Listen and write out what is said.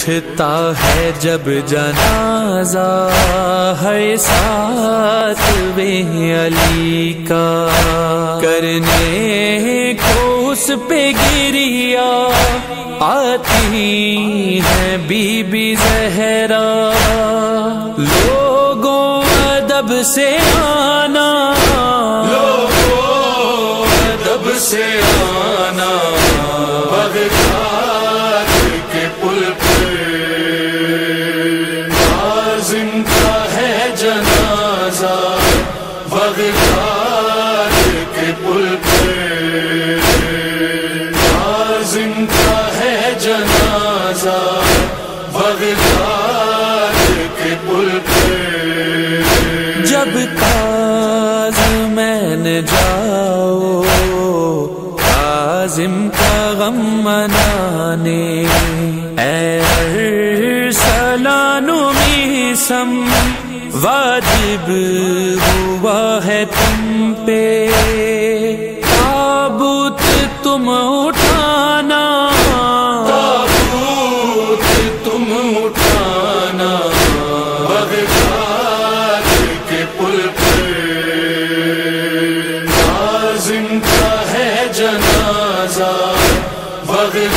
اٹھتا ہے جب جنازہ ہے ساتھ بے علی کا، کرنے کو اس پہ گریا آتی ہے بی بی زہرا، لوگوں ادب سے آنا، لوگوں ادب سے آنا، بغداد کے پل پہ عازم کا ہے جنازہ، بغداد کے پل پہ عازم کا ہے جنازہ، بغداد کے پل پہ جب کاظمین جاؤ کاظم کا غم منانے، اے ارسلان میثم واجب ہوا ہے تم پہ، تابوت تم اٹھانا، تابوت تم اٹھانا، بغداد کے پل پہ عازم کا ہے جنازہ، بغداد